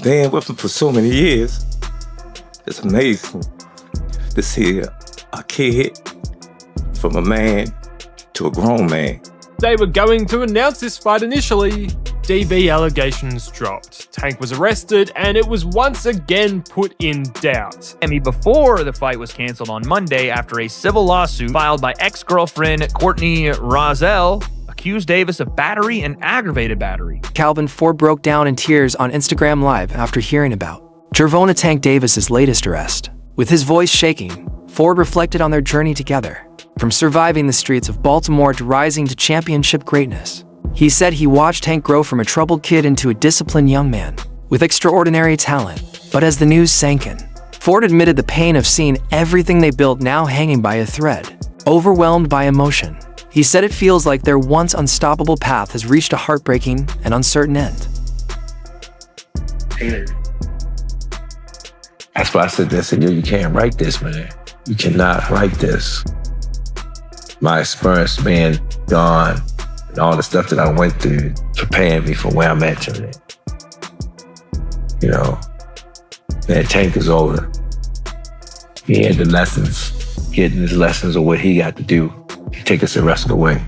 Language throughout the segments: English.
being with him for so many years, it's amazing to see a kid from a man to a grown man. They were going to announce this fight initially. DV allegations dropped. Tank was arrested, and it was once again put in doubt. Before the fight was canceled on Monday after a civil lawsuit filed by ex-girlfriend Courtney Rozelle accused Davis of battery and aggravated battery. Calvin, Ford broke down in tears on Instagram Live after hearing about Gervonta Tank Davis's latest arrest. With his voice shaking, Ford reflected on their journey together, from surviving the streets of Baltimore to rising to championship greatness. He said he watched Tank grow from a troubled kid into a disciplined young man with extraordinary talent. But as the news sank in, Ford admitted the pain of seeing everything they built now hanging by a thread. Overwhelmed by emotion, he said it feels like their once unstoppable path has reached a heartbreaking and uncertain end. That's why I said, you can't write this, man. You cannot write this. My experience being gone and all the stuff that I went through preparing me for where I'm at today. You know, man, Tank is older. He had the lessons, getting his lessons of what he got to do to take us the rest of the way.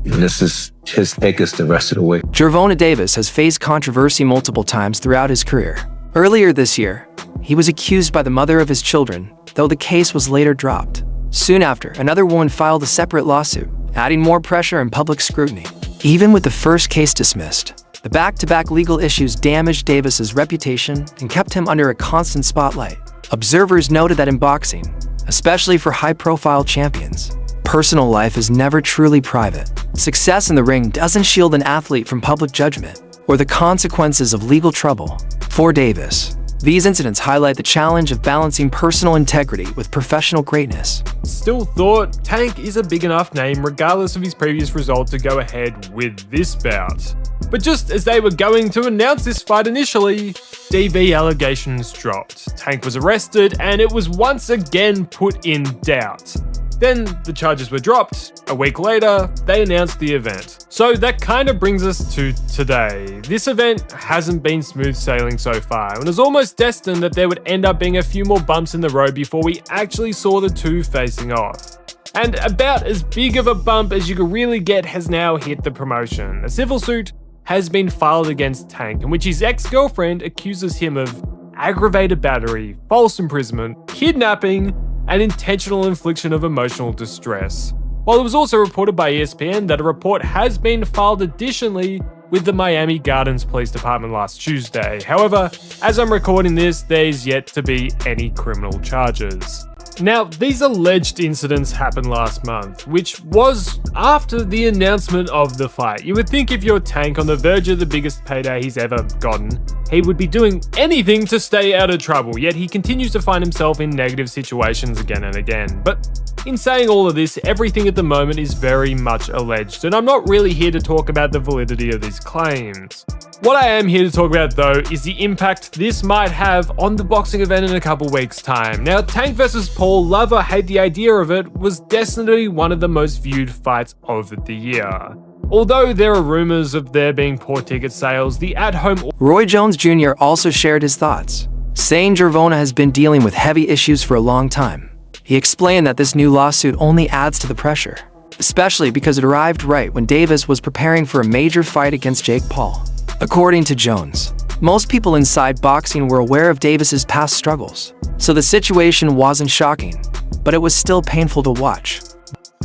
And this is his take us the rest of the way. Gervonta Davis has faced controversy multiple times throughout his career. Earlier this year, he was accused by the mother of his children, though the case was later dropped. Soon after, another woman filed a separate lawsuit, adding more pressure and public scrutiny. Even with the first case dismissed, the back-to-back legal issues damaged Davis's reputation and kept him under a constant spotlight. Observers noted that in boxing, especially for high-profile champions, personal life is never truly private. Success in the ring doesn't shield an athlete from public judgment or the consequences of legal trouble. For Davis, these incidents highlight the challenge of balancing personal integrity with professional greatness. Still thought Tank is a big enough name regardless of his previous result to go ahead with this bout. But just as they were going to announce this fight initially, DV allegations dropped. Tank was arrested, and it was once again put in doubt. Then the charges were dropped. A week later, they announced the event. So that kind of brings us to today. This event hasn't been smooth sailing so far, and it was almost destined that there would end up being a few more bumps in the road before we actually saw the two facing off. And about as big of a bump as you could really get has now hit the promotion. A civil suit has been filed against Tank, in which his ex-girlfriend accuses him of aggravated battery, false imprisonment, kidnapping, and intentional infliction of emotional distress. While it was also reported by ESPN that a report has been filed additionally with the Miami Gardens Police Department last Tuesday. However, as I'm recording this, there's yet to be any criminal charges. Now, these alleged incidents happened last month, which was after the announcement of the fight. You would think if you're Tank on the verge of the biggest payday he's ever gotten, he would be doing anything to stay out of trouble, yet he continues to find himself in negative situations again and again. But in saying all of this, everything at the moment is very much alleged, and I'm not really here to talk about the validity of these claims. What I am here to talk about, though, is the impact this might have on the boxing event in a couple weeks' time. Now, Tank vs. Paul, love or hate the idea of it, was definitely one of the most viewed fights of the year. Although there are rumors of there being poor ticket sales, the at-home... Roy Jones Jr. also shared his thoughts, saying Gervonta has been dealing with heavy issues for a long time. He explained that this new lawsuit only adds to the pressure, especially because it arrived right when Davis was preparing for a major fight against Jake Paul. According to Jones, most people inside boxing were aware of Davis's past struggles, so the situation wasn't shocking, but it was still painful to watch.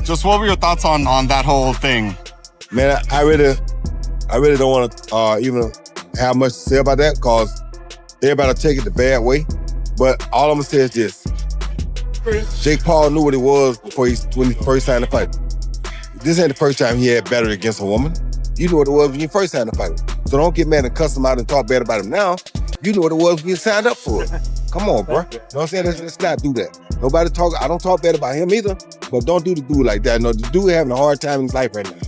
Just what were your thoughts on that whole thing? Man, I really don't want to even have much to say about that because everybody will take it the bad way. But all I'm gonna say is this: Jake Paul knew what it was when he first signed the fight. This ain't the first time he had battery against a woman. You knew what it was when you first signed the fight. So don't get mad and cuss him out and talk bad about him now. You knew what it was when you signed up for it. Come on, bro. You know what I'm saying? Let's not do that. I don't talk bad about him either, but don't do the dude like that. No, the dude having a hard time in his life right now.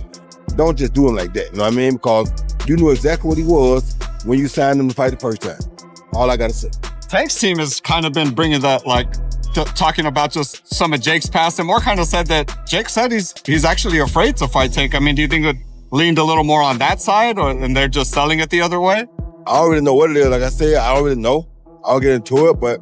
Don't just do him like that, you know what I mean? Because you knew exactly what he was when you signed him to fight the first time. All I gotta say. Tank's team has kind of been bringing that, talking about just some of Jake's past, and more kind of said that Jake said he's actually afraid to fight Tank. I mean, do you think that leaned a little more on that side, and they're just selling it the other way? I don't really know what it is. Like I said, I don't really know. I'll get into it, but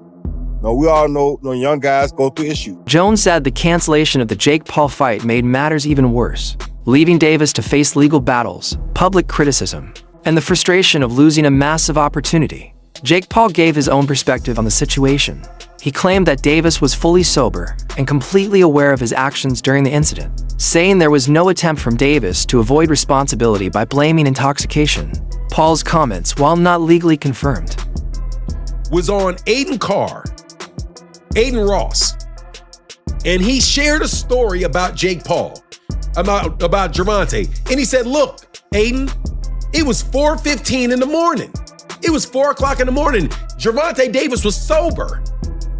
we all know young guys go through issues. Jones said the cancellation of the Jake Paul fight made matters even worse, leaving Davis to face legal battles, public criticism, and the frustration of losing a massive opportunity. Jake Paul gave his own perspective on the situation. He claimed that Davis was fully sober and completely aware of his actions during the incident, saying there was no attempt from Davis to avoid responsibility by blaming intoxication. Paul's comments, while not legally confirmed, was on Aiden Ross, and he shared a story about Jake Paul, about Gervonta, and he said, look, Aiden, it was 4:15 in the morning. It was 4 o'clock in the morning. Gervonta Davis was sober.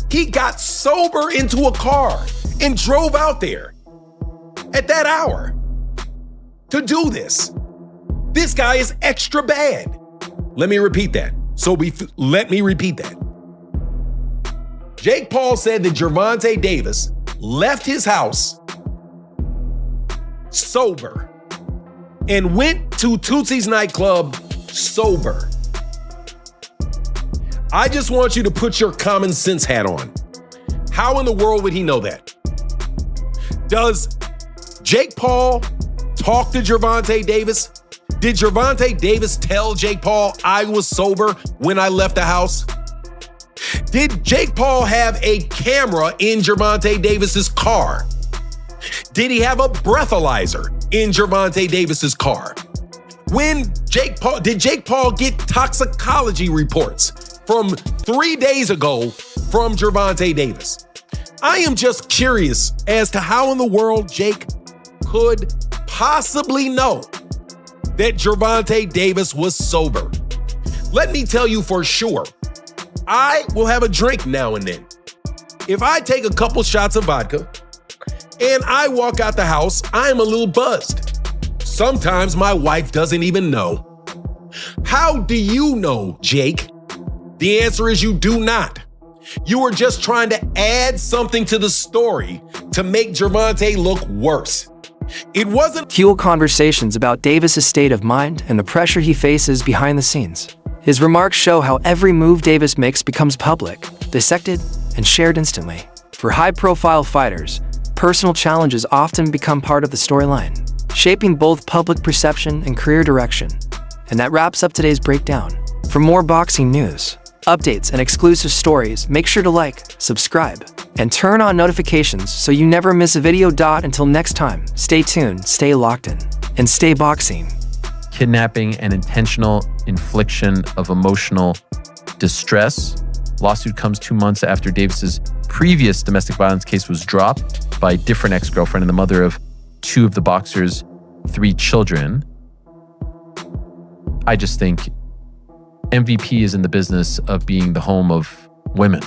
He got sober into a car and drove out there at that hour to do this. This guy is extra bad. Let me repeat that. Let me repeat that. Jake Paul said that Gervonta Davis left his house sober and went to Tootsie's nightclub sober. I just want you to put your common sense hat on. How in the world would he know that? Does Jake Paul talk to Gervonta Davis? Did Gervonta Davis tell Jake Paul I was sober when I left the house? Did Jake Paul have a camera in Gervonta Davis's car? Did he have a breathalyzer in Gervonta Davis's car? Did Jake Paul get toxicology reports from 3 days ago from Gervonta Davis? I am just curious as to how in the world Jake could possibly know that Gervonta Davis was sober. Let me tell you for sure, I will have a drink now and then. If I take a couple shots of vodka and I walk out the house, I am a little buzzed. Sometimes my wife doesn't even know. How do you know, Jake? The answer is you do not. You are just trying to add something to the story to make Gervonta look worse. It wasn't fuel conversations about Davis's state of mind and the pressure he faces behind the scenes. His remarks show how every move Davis makes becomes public, dissected, and shared instantly. For high-profile fighters, personal challenges often become part of the storyline, shaping both public perception and career direction. And that wraps up today's breakdown. For more boxing news, updates, and exclusive stories, make sure to like, subscribe, and turn on notifications so you never miss a video. Until next time, stay tuned, stay locked in, and stay boxing. Kidnapping and intentional infliction of emotional distress. Lawsuit comes 2 months after Davis's previous domestic violence case was dropped by a different ex-girlfriend and the mother of 2 of the boxer's 3 children. I just think MVP is in the business of being the home of women,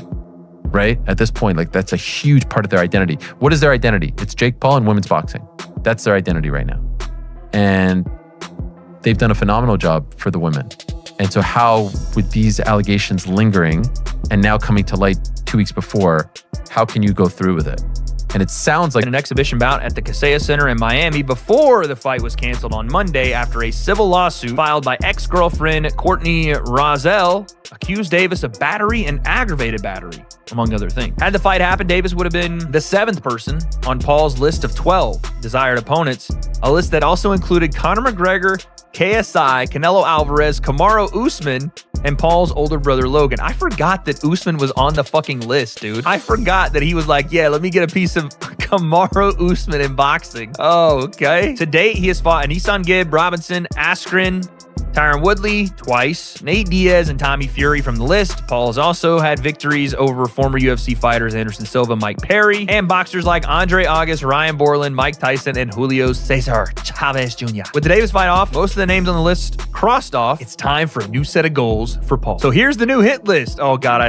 right? At this point, like, that's a huge part of their identity. What is their identity? It's Jake Paul and women's boxing. That's their identity right now. And they've done a phenomenal job for the women. And so how, with these allegations lingering and now coming to light 2 weeks before, how can you go through with it? And it sounds like an exhibition bout at the Kaseya Center in Miami before the fight was canceled on Monday after a civil lawsuit filed by ex-girlfriend Courtney Rozelle accused Davis of battery and aggravated battery, among other things. Had the fight happened, Davis would have been the 7th person on Paul's list of 12 desired opponents, a list that also included Conor McGregor, KSI, Canelo Alvarez, Kamaru Usman, and Paul's older brother Logan. I forgot that Usman was on the fucking list, dude. I forgot that he was like, yeah, let me get a piece of Kamaru Usman in boxing. Oh, okay. To date, he has fought Nissan Gibb, Robinson, Askren, Tyron Woodley twice, Nate Diaz, and Tommy Fury from the list. Paul has also had victories over former UFC fighters Anderson Silva, Mike Perry, and boxers like Andre August, Ryan Borland, Mike Tyson, and Julio Cesar Chavez Jr. With the Davis fight off, most of the names on the list crossed off, it's time for a new set of goals for Paul. So here's the new hit list. Oh God,